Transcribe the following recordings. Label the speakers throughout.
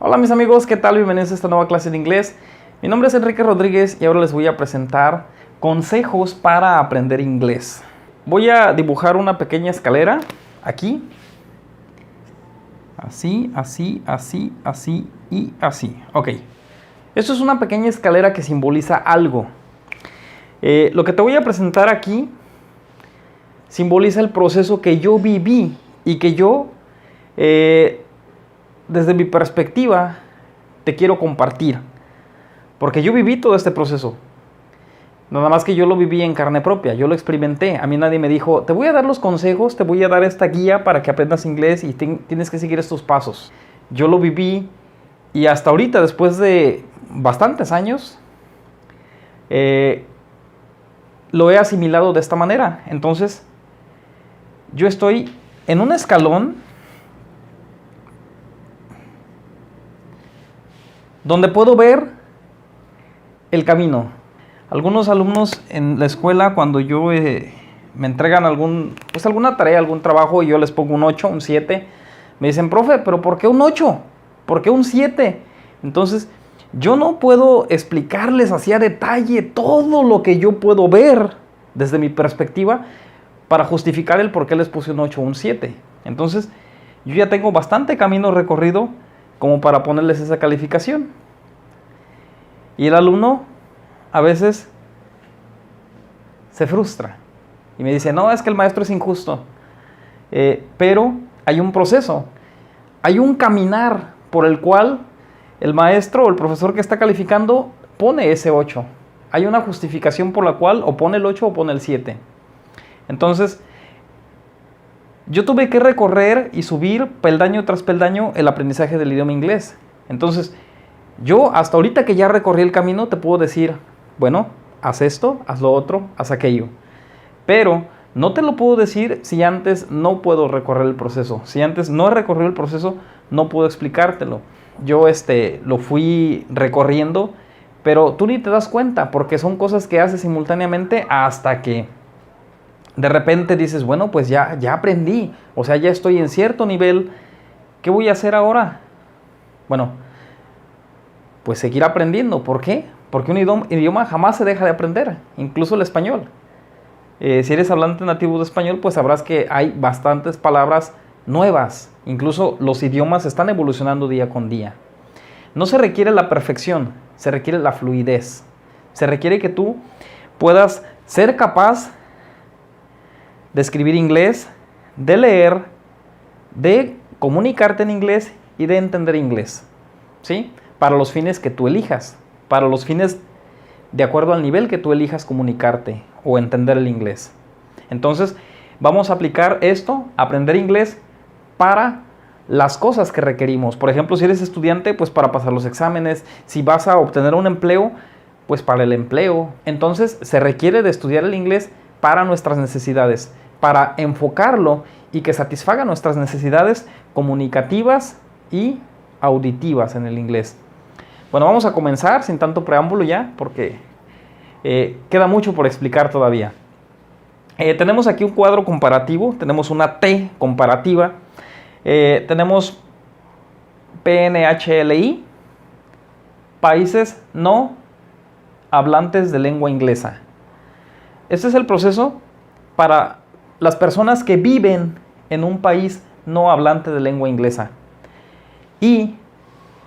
Speaker 1: Hola mis amigos, ¿qué tal? Bienvenidos a esta nueva clase de inglés. Mi nombre es Enrique Rodríguez y ahora les voy a presentar consejos para aprender inglés. Voy a dibujar una pequeña escalera aquí. Así, así, así, así y así. Ok. Esto es una pequeña escalera que simboliza algo. Lo que te voy a presentar aquí simboliza el proceso que yo viví y que yo, desde mi perspectiva, te quiero compartir. Porque yo viví todo este proceso. Nada más que yo lo viví en carne propia, yo lo experimenté. A mí nadie me dijo, te voy a dar los consejos, te voy a dar esta guía para que aprendas inglés y tienes que seguir estos pasos. Yo lo viví y hasta ahorita, después de bastantes años, lo he asimilado de esta manera. Entonces, yo estoy en un escalón donde puedo ver el camino. Algunos alumnos en la escuela, cuando yo me entregan alguna tarea, algún trabajo, y yo les pongo un 8, un 7, me dicen, profe, ¿pero por qué un 8? ¿Por qué un 7? Entonces, yo no puedo explicarles así a detalle todo lo que yo puedo ver desde mi perspectiva para justificar el por qué les puse un 8 o un 7. Entonces, yo ya tengo bastante camino recorrido como para ponerles esa calificación. Y el alumno a veces se frustra y me dice, no, es que el maestro es injusto. Pero hay un proceso, hay un caminar por el cual el maestro o el profesor que está calificando pone ese 8. Hay una justificación por la cual o pone el 8 o pone el 7. Entonces, yo tuve que recorrer y subir peldaño tras peldaño el aprendizaje del idioma inglés. Entonces, yo hasta ahorita que ya recorrí el camino te puedo decir, bueno, haz esto, haz lo otro, haz aquello. Pero no te lo puedo decir si antes no puedo recorrer el proceso. Si antes no he recorrido el proceso, no puedo explicártelo. Yo lo fui recorriendo, pero tú ni te das cuenta porque son cosas que haces simultáneamente hasta que de repente dices, bueno, pues ya aprendí. O sea, ya estoy en cierto nivel. ¿Qué voy a hacer ahora? Bueno, pues seguir aprendiendo. ¿Por qué? Porque un idioma jamás se deja de aprender, incluso el español. Si eres hablante nativo de español, pues sabrás que hay bastantes palabras nuevas. Incluso los idiomas están evolucionando día con día. No se requiere la perfección, se requiere la fluidez. Se requiere que tú puedas ser capaz de escribir inglés, de leer, de comunicarte en inglés y de entender inglés, ¿sí? Para los fines que tú elijas, para los fines de acuerdo al nivel que tú elijas comunicarte o entender el inglés. Entonces, vamos a aplicar esto, aprender inglés para las cosas que requerimos. Por ejemplo, si eres estudiante, pues para pasar los exámenes. Si vas a obtener un empleo, pues para el empleo. Entonces, se requiere de estudiar el inglés para nuestras necesidades, para enfocarlo y que satisfaga nuestras necesidades comunicativas y auditivas en el inglés. Bueno, vamos a comenzar sin tanto preámbulo ya, porque queda mucho por explicar todavía. Tenemos aquí un cuadro comparativo, tenemos una T comparativa, tenemos PNHLI, países no hablantes de lengua inglesa. Este es el proceso para las personas que viven en un país no hablante de lengua inglesa. Y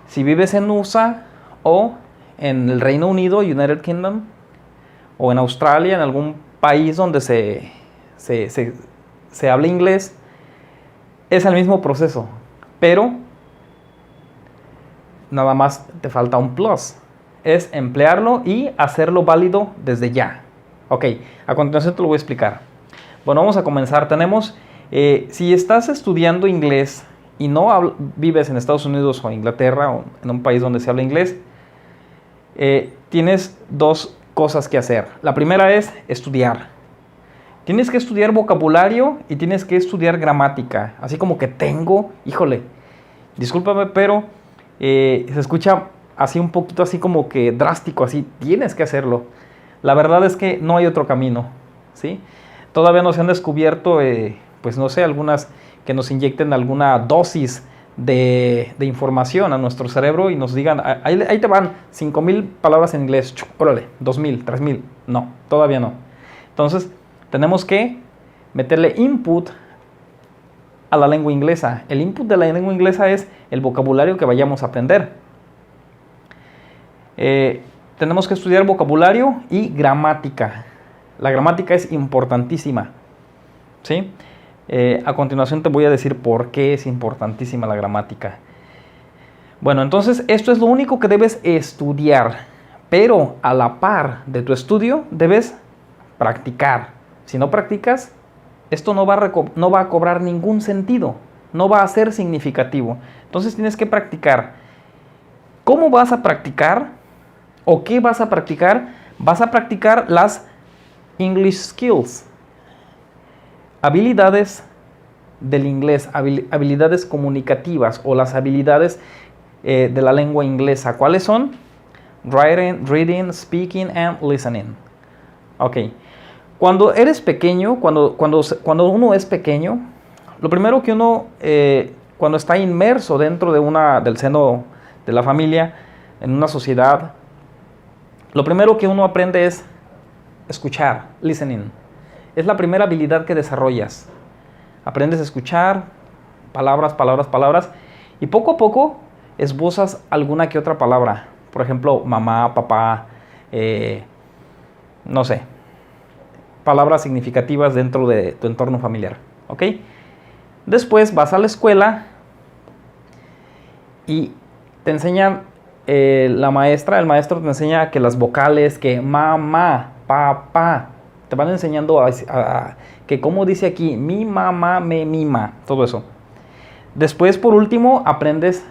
Speaker 1: si vives en USA o en el Reino Unido, United Kingdom, o en Australia, en algún país donde se habla inglés, es el mismo proceso, pero nada más te falta un plus, es emplearlo y hacerlo válido desde ya. Ok, a continuación te lo voy a explicar. Bueno, vamos a comenzar. Tenemos, si estás estudiando inglés y no vives en Estados Unidos o Inglaterra o en un país donde se habla inglés, tienes dos cosas que hacer. La primera es estudiar. Tienes que estudiar vocabulario y tienes que estudiar gramática. Así como que discúlpame, pero se escucha así un poquito así como que drástico, así tienes que hacerlo. La verdad es que no hay otro camino, ¿sí? Todavía no se han descubierto, pues no sé, algunas que nos inyecten alguna dosis de información a nuestro cerebro y nos digan, ahí te van 5,000 palabras en inglés, órale, 2,000, 3,000. No, todavía no. Entonces, tenemos que meterle input a la lengua inglesa. El input de la lengua inglesa es el vocabulario que vayamos a aprender. Tenemos que estudiar vocabulario y gramática. La gramática es importantísima, ¿sí? A continuación te voy a decir por qué es importantísima la gramática. Bueno, entonces esto es lo único que debes estudiar, pero a la par de tu estudio debes practicar. Si no practicas, esto no va a cobrar ningún sentido, no va a ser significativo. Entonces tienes que practicar. ¿Cómo vas a practicar? ¿O qué vas a practicar? Vas a practicar las English skills. Habilidades del inglés, habilidades comunicativas o las habilidades de la lengua inglesa. ¿Cuáles son? Writing, reading, speaking and listening. Ok. Cuando eres pequeño, cuando uno es pequeño, lo primero que uno, cuando está inmerso dentro del seno de la familia, en una sociedad, lo primero que uno aprende es escuchar, listening. Es la primera habilidad que desarrollas. Aprendes a escuchar palabras, palabras, palabras, y poco a poco esbozas alguna que otra palabra. Por ejemplo, mamá, papá, no sé, palabras significativas dentro de tu entorno familiar, ¿ok? Después vas a la escuela y te enseñan, la maestra, el maestro te enseña que las vocales, que mamá, papá, te van enseñando que como dice aquí, mi mamá me mima, todo eso. Después, por último, aprendes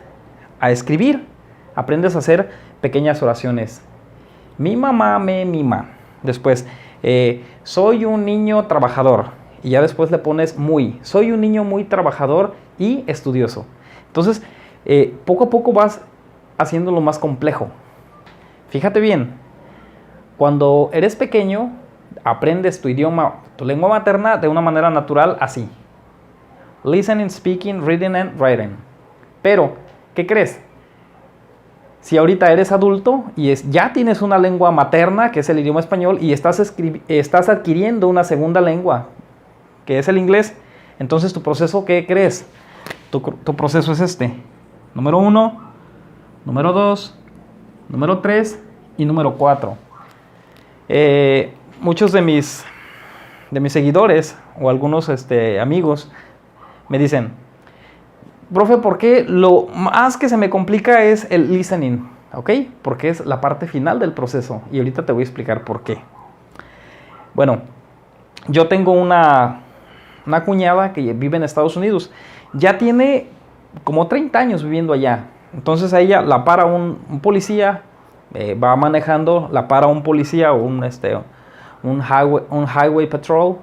Speaker 1: a escribir, aprendes a hacer pequeñas oraciones. Mi mamá me mima. Después, soy un niño trabajador. Y ya después le pones soy un niño muy trabajador y estudioso. Entonces, poco a poco vas haciéndolo más complejo. Fíjate bien, cuando eres pequeño, aprendes tu idioma, tu lengua materna de una manera natural así. Listening, speaking, reading and writing. Pero, ¿qué crees? Si ahorita eres adulto y ya tienes una lengua materna, que es el idioma español, y estás adquiriendo una segunda lengua, que es el inglés, entonces tu proceso, ¿qué crees? Tu proceso es este. Número 1, número 2, número 3 y número 4. Muchos de mis seguidores o algunos amigos me dicen, profe, ¿por qué lo más que se me complica es el listening? ¿Ok? Porque es la parte final del proceso y ahorita te voy a explicar por qué. Bueno, yo tengo una cuñada que vive en Estados Unidos. Ya tiene como 30 años viviendo allá. Entonces a ella la para un policía, va manejando, la para un policía o un highway patrol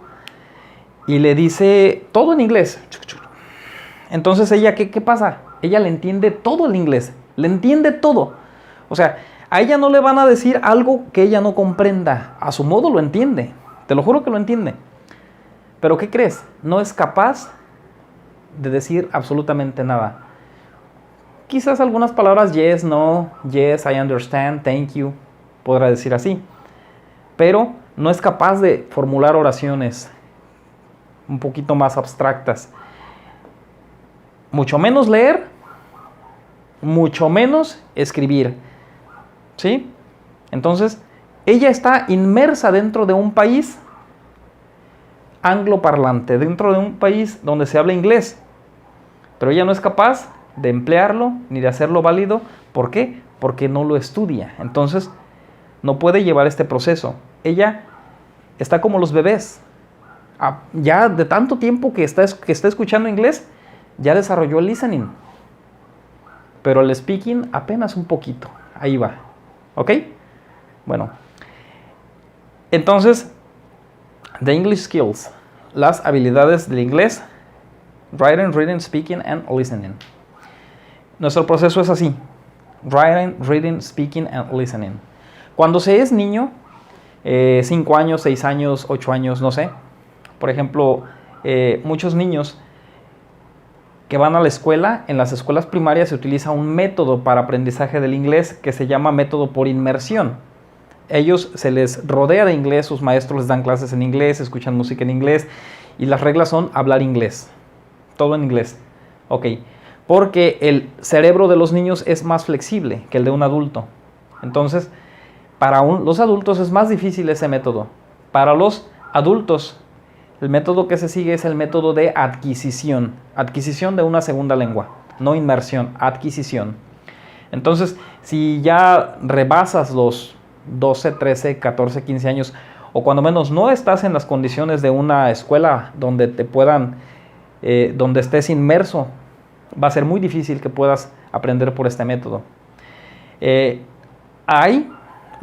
Speaker 1: y le dice todo en inglés. Entonces ella, ¿qué pasa? Ella le entiende todo el inglés, le entiende todo. O sea, a ella no le van a decir algo que ella no comprenda. A su modo lo entiende, te lo juro que lo entiende. Pero ¿qué crees? No es capaz de decir absolutamente nada. Quizás algunas palabras, yes, no, yes, I understand, thank you, podrá decir así. Pero no es capaz de formular oraciones un poquito más abstractas. Mucho menos leer, mucho menos escribir, ¿sí? Entonces, ella está inmersa dentro de un país angloparlante, dentro de un país donde se habla inglés, pero ella no es capaz de emplearlo ni de hacerlo válido. ¿Por qué? Porque no lo estudia. Entonces, no puede llevar este proceso. Ella está como los bebés. Ya de tanto tiempo que está escuchando inglés, ya desarrolló el listening. Pero el speaking apenas un poquito. Ahí va. ¿Ok? Bueno. Entonces, the English skills. Las habilidades del inglés. Writing, reading, speaking and listening. Nuestro proceso es así. Writing, reading, speaking and listening. Cuando se es niño, 5 años, 6 años, 8 años, no sé. Por ejemplo, muchos niños que van a la escuela, en las escuelas primarias se utiliza un método para aprendizaje del inglés que se llama método por inmersión. Ellos se les rodea de inglés, sus maestros les dan clases en inglés, escuchan música en inglés y las reglas son hablar inglés, todo en inglés. Ok, porque el cerebro de los niños es más flexible que el de un adulto. Entonces, para los adultos es más difícil ese método. Para los adultos, el método que se sigue es el método de adquisición. Adquisición de una segunda lengua, no inmersión, adquisición. Entonces, si ya rebasas los 12, 13, 14, 15 años, o cuando menos no estás en las condiciones de una escuela donde te puedan, donde estés inmerso, va a ser muy difícil que puedas aprender por este método.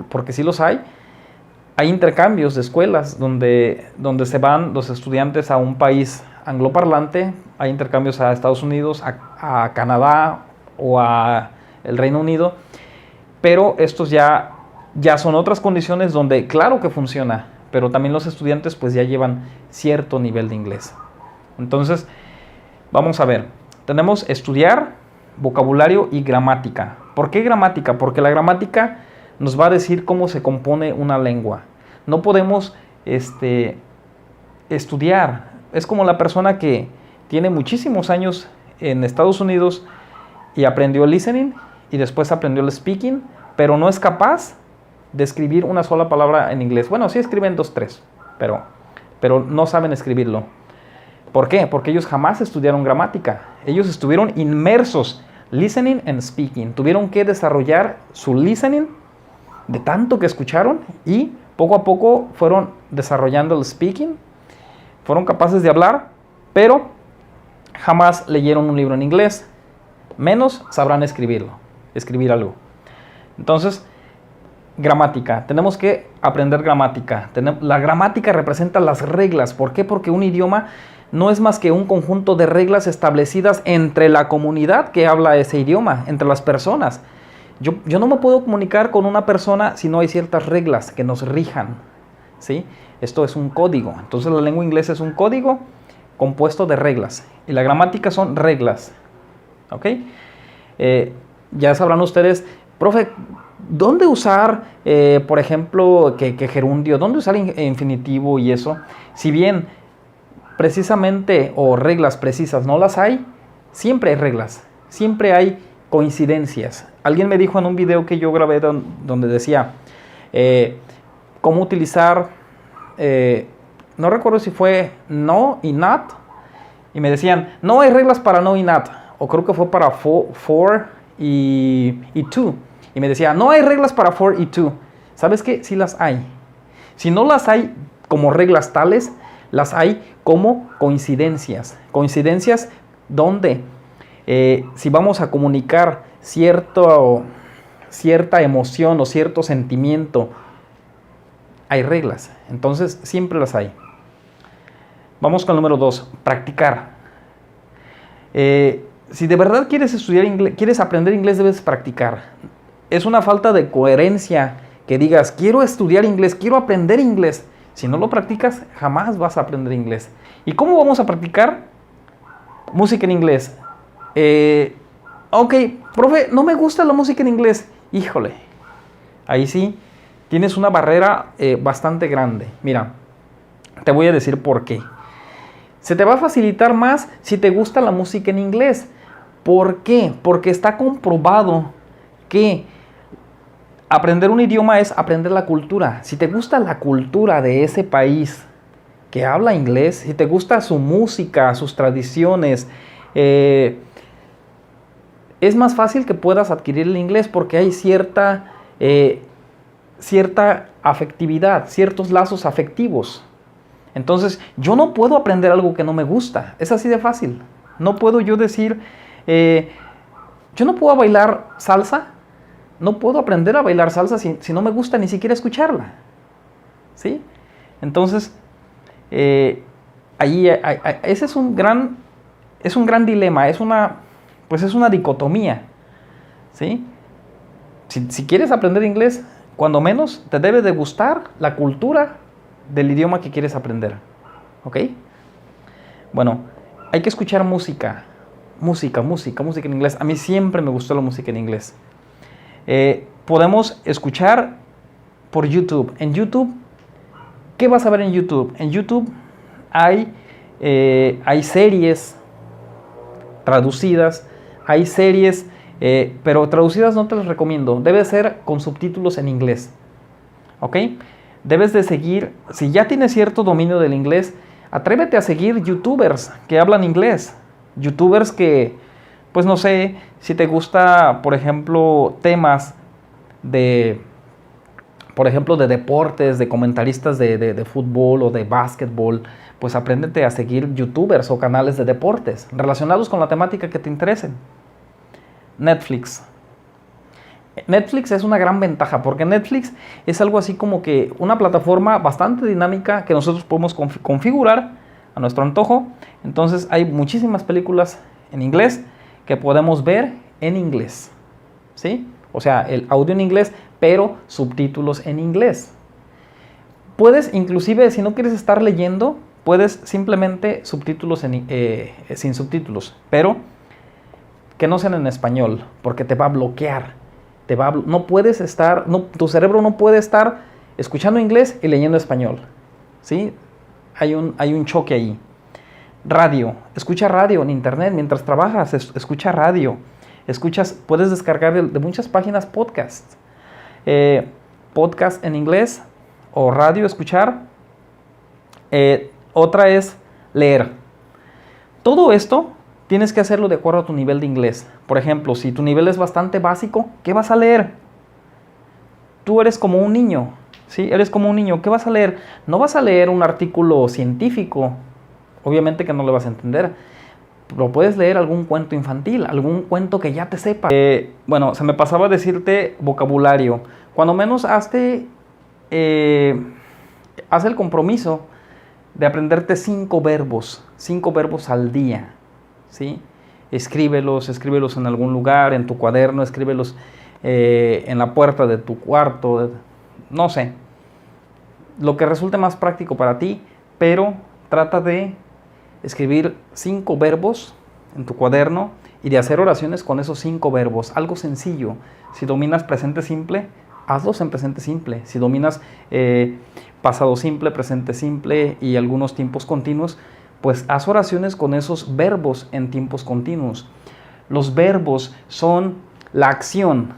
Speaker 1: Porque sí los hay intercambios de escuelas donde se van los estudiantes a un país angloparlante, hay intercambios a Estados Unidos, a Canadá o a el Reino Unido, pero estos ya son otras condiciones donde claro que funciona, pero también los estudiantes pues ya llevan cierto nivel de inglés. Entonces, vamos a ver, tenemos estudiar, vocabulario y gramática. ¿Por qué gramática? Porque la gramática nos va a decir cómo se compone una lengua. No podemos estudiar. Es como la persona que tiene muchísimos años en Estados Unidos y aprendió el listening y después aprendió el speaking, pero no es capaz de escribir una sola palabra en inglés. Bueno, sí escriben 2, 3, pero no saben escribirlo. ¿Por qué? Porque ellos jamás estudiaron gramática. Ellos estuvieron inmersos, listening and speaking. Tuvieron que desarrollar su listening de tanto que escucharon y poco a poco fueron desarrollando el speaking, fueron capaces de hablar, pero jamás leyeron un libro en inglés, menos sabrán escribir algo. Entonces, gramática, tenemos que aprender gramática. La gramática representa las reglas. ¿Por qué? Porque un idioma no es más que un conjunto de reglas establecidas entre la comunidad que habla ese idioma, entre las personas. Yo no me puedo comunicar con una persona si no hay ciertas reglas que nos rijan, ¿sí? Esto es un código. Entonces la lengua inglesa es un código compuesto de reglas. Y la gramática son reglas. ¿Ok? Ya sabrán ustedes, profe, ¿dónde usar, por ejemplo, que gerundio? ¿Dónde usar infinitivo y eso? Si bien precisamente o reglas precisas no las hay, siempre hay reglas. Siempre hay coincidencias. Alguien me dijo en un video que yo grabé donde decía cómo utilizar, no recuerdo si fue no y not, y me decían, no hay reglas para no y not, o creo que fue para for y to, y me decía, no hay reglas para for y to. ¿Sabes qué? Sí las hay. Si no las hay como reglas tales, las hay como coincidencias. Coincidencias donde si vamos a comunicar cierta emoción o cierto sentimiento, hay reglas. Entonces, siempre las hay. Vamos con el número 2, practicar. Si de verdad quieres estudiar inglés, quieres aprender inglés, debes practicar. Es una falta de coherencia que digas, quiero estudiar inglés, quiero aprender inglés. Si no lo practicas, jamás vas a aprender inglés. ¿Y cómo vamos a practicar? Música en inglés. Ok, profe, no me gusta la música en inglés. Híjole, ahí sí tienes una barrera bastante grande. Mira, te voy a decir por qué. Se te va a facilitar más si te gusta la música en inglés. ¿Por qué? Porque está comprobado que aprender un idioma es aprender la cultura. Si te gusta la cultura de ese país que habla inglés, si te gusta su música, sus tradiciones, es más fácil que puedas adquirir el inglés porque hay cierta afectividad, ciertos lazos afectivos. Entonces, yo no puedo aprender algo que no me gusta. Es así de fácil. No puedo yo decir, yo no puedo bailar salsa. No puedo aprender a bailar salsa si no me gusta ni siquiera escucharla. ¿Sí? Entonces, ese es un gran dilema, es una dicotomía. ¿Sí? Si quieres aprender inglés, cuando menos te debe de gustar la cultura del idioma que quieres aprender. ¿Ok? Bueno, hay que escuchar música. música en inglés. A mí siempre me gustó la música en inglés. Podemos escuchar por YouTube. En YouTube, ¿qué vas a ver en YouTube? En YouTube hay series traducidas, hay series, pero traducidas no te las recomiendo. Debe ser con subtítulos en inglés. ¿Ok? Debes de seguir, si ya tienes cierto dominio del inglés, atrévete a seguir youtubers que hablan inglés. Youtubers que, pues no sé, si te gusta, por ejemplo, temas de, por ejemplo, de deportes, de comentaristas de fútbol o de básquetbol, pues apréndete a seguir youtubers o canales de deportes relacionados con la temática que te interesen. Netflix. Netflix es una gran ventaja porque Netflix es algo así como que una plataforma bastante dinámica que nosotros podemos configurar a nuestro antojo. Entonces hay muchísimas películas en inglés que podemos ver en inglés, ¿sí? O sea, el audio en inglés, pero subtítulos en inglés. Puedes inclusive, si no quieres estar leyendo, puedes simplemente subtítulos sin subtítulos, pero que no sean en español, porque te va a bloquear. No puedes estar, tu cerebro no puede estar escuchando inglés y leyendo español, ¿sí? Hay un choque ahí. Radio, escucha radio en internet mientras trabajas, escucha radio. Puedes descargar de muchas páginas podcast. Podcast en inglés o radio, escuchar. Otra es leer. Todo esto tienes que hacerlo de acuerdo a tu nivel de inglés. Por ejemplo, si tu nivel es bastante básico, ¿qué vas a leer? Tú eres como un niño, ¿sí? Eres como un niño. ¿Qué vas a leer? No vas a leer un artículo científico. Obviamente que no le vas a entender. Pero puedes leer algún cuento infantil, algún cuento que ya te sepa. Bueno, se me pasaba decirte vocabulario. Cuando menos haz el compromiso de aprenderte 5 verbos al día. ¿Sí? Escríbelos en algún lugar, en tu cuaderno, escríbelos en la puerta de tu cuarto, no sé, lo que resulte más práctico para ti, pero trata de escribir 5 verbos en tu cuaderno y de hacer oraciones con esos 5 verbos, algo sencillo. Si dominas presente simple, hazlos en presente simple. Si dominas pasado simple, presente simple y algunos tiempos continuos, pues haz oraciones con esos verbos en tiempos continuos. Los verbos son la acción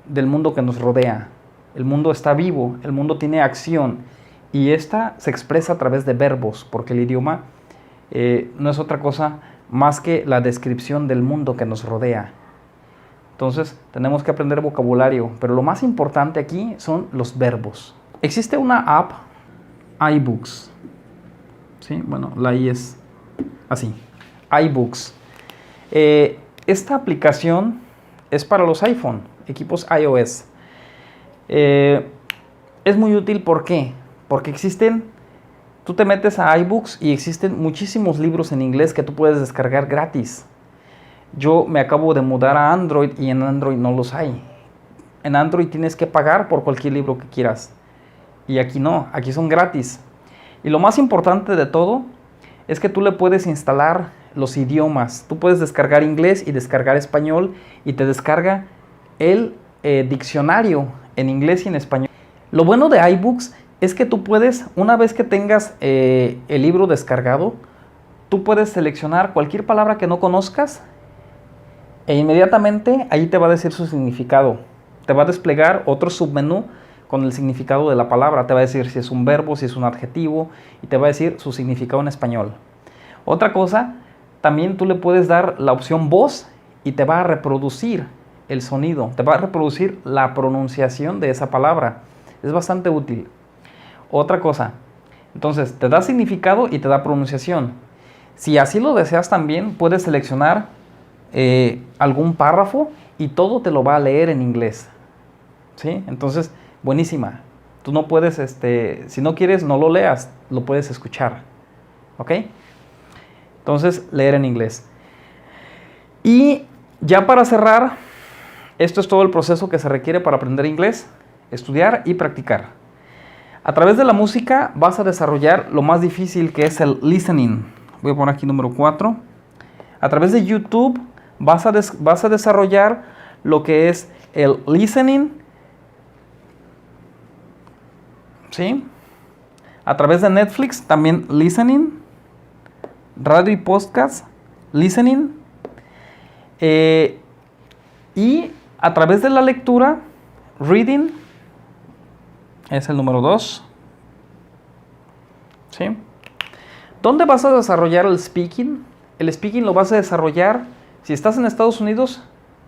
Speaker 1: del mundo que nos rodea. El mundo está vivo, el mundo tiene acción y esta se expresa a través de verbos, porque el idioma no es otra cosa más que la descripción del mundo que nos rodea. Entonces tenemos que aprender vocabulario, pero lo más importante aquí son los verbos. Existe una app, iBooks. ¿Sí? Bueno, la I es así, iBooks. Esta aplicación es para los iPhone, equipos iOS. Es muy útil, ¿por qué? Porque tú te metes a iBooks y existen muchísimos libros en inglés que tú puedes descargar gratis. Yo me acabo de mudar a Android y en Android no los hay. En Android tienes que pagar por cualquier libro que quieras. Y aquí no, aquí son gratis. Y lo más importante de todo es que tú le puedes instalar los idiomas. Tú puedes descargar inglés y descargar español y te descarga el diccionario en inglés y en español. Lo bueno de iBooks es que tú puedes, una vez que tengas el libro descargado, tú puedes seleccionar cualquier palabra que no conozcas e inmediatamente ahí te va a decir su significado. Te va a desplegar otro submenú con el significado de la palabra. Te va a decir si es un verbo, si es un adjetivo y te va a decir su significado en español. Otra cosa, también tú le puedes dar la opción voz y te va a reproducir el sonido, te va a reproducir la pronunciación de esa palabra. Es bastante útil. Otra cosa, entonces te da significado y te da pronunciación. Si así lo deseas también, puedes seleccionar algún párrafo y todo te lo va a leer en inglés. ¿Sí? Entonces, buenísima. Tú no puedes, si no quieres, no lo leas, lo puedes escuchar. ¿Ok? Entonces, leer en inglés. Y ya para cerrar, esto es todo el proceso que se requiere para aprender inglés, estudiar y practicar. A través de la música vas a desarrollar lo más difícil, que es el listening. Voy a poner aquí número 4. A través de YouTube vas a desarrollar lo que es el listening, ¿sí? A través de Netflix también listening, radio y podcast, listening. Y a través de la lectura, reading, es el número 2. ¿Sí? ¿Dónde vas a desarrollar el speaking? El speaking lo vas a desarrollar, si estás en Estados Unidos,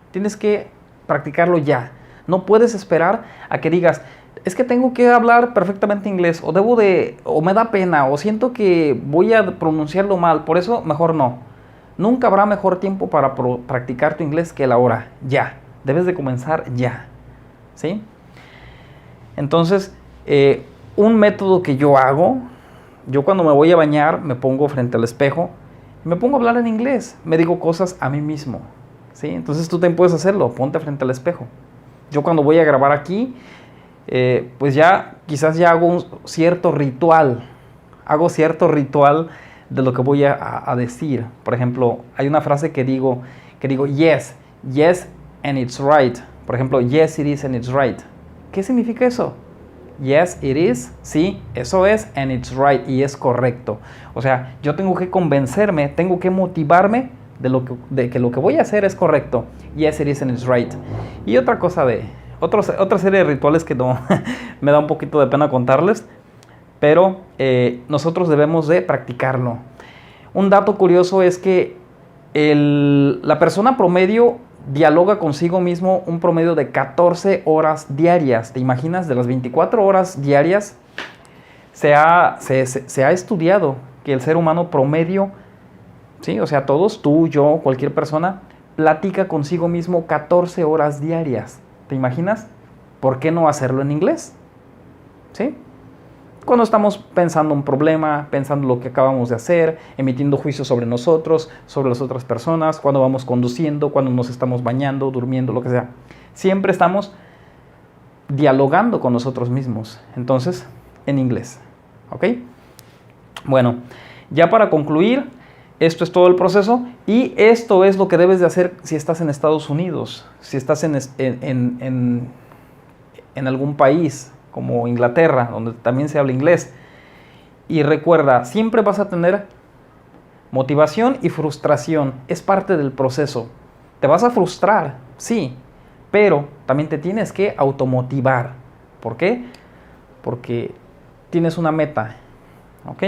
Speaker 1: tienes que practicarlo ya. No puedes esperar a que digas, es que tengo que hablar perfectamente inglés, o me da pena, o siento que voy a pronunciarlo mal, por eso mejor no. Nunca habrá mejor tiempo para practicar tu inglés que la hora, ya. Debes de comenzar ya, ¿sí? Entonces, un método que yo hago, yo cuando me voy a bañar me pongo frente al espejo y me pongo a hablar en inglés, me digo cosas a mí mismo, ¿sí? Entonces tú también puedes hacerlo, ponte frente al espejo. Yo cuando voy a grabar aquí, pues ya quizás ya hago un cierto ritual, de lo que voy a decir. Por ejemplo, hay una frase que digo, yes, and it's right. Por ejemplo, yes, it is and it's right. ¿Qué significa eso? Yes, it is, sí, eso es, and it's right, y es correcto. O sea, yo tengo que convencerme, tengo que motivarme de que lo que voy a hacer es correcto. Yes, it is and it's right. Y otra cosa otra serie de rituales que no me da un poquito de pena contarles, pero nosotros debemos de practicarlo. Un dato curioso es que la persona promedio dialoga consigo mismo un promedio de 14 horas diarias. ¿Te imaginas? De las 24 horas diarias se ha estudiado que el ser humano promedio, ¿sí? O sea, todos, tú, yo, cualquier persona, platica consigo mismo 14 horas diarias. ¿Te imaginas? ¿Por qué no hacerlo en inglés? ¿Sí? Cuando estamos pensando un problema, pensando lo que acabamos de hacer, emitiendo juicios sobre nosotros, sobre las otras personas, cuando vamos conduciendo, cuando nos estamos bañando, durmiendo, lo que sea. Siempre estamos dialogando con nosotros mismos. Entonces, en inglés. ¿Ok? Bueno, ya para concluir, esto es todo el proceso y esto es lo que debes de hacer si estás en Estados Unidos, si estás en algún país como Inglaterra, donde también se habla inglés. Y recuerda, siempre vas a tener motivación y frustración. Es parte del proceso. Te vas a frustrar, sí, pero también te tienes que automotivar. ¿Por qué? Porque tienes una meta. ¿Ok?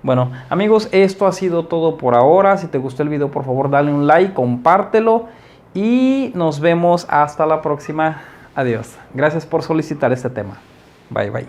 Speaker 1: Bueno, amigos, esto ha sido todo por ahora. Si te gustó el video, por favor, dale un like, compártelo y nos vemos hasta la próxima. Adiós. Gracias por solicitar este tema. Bye, bye.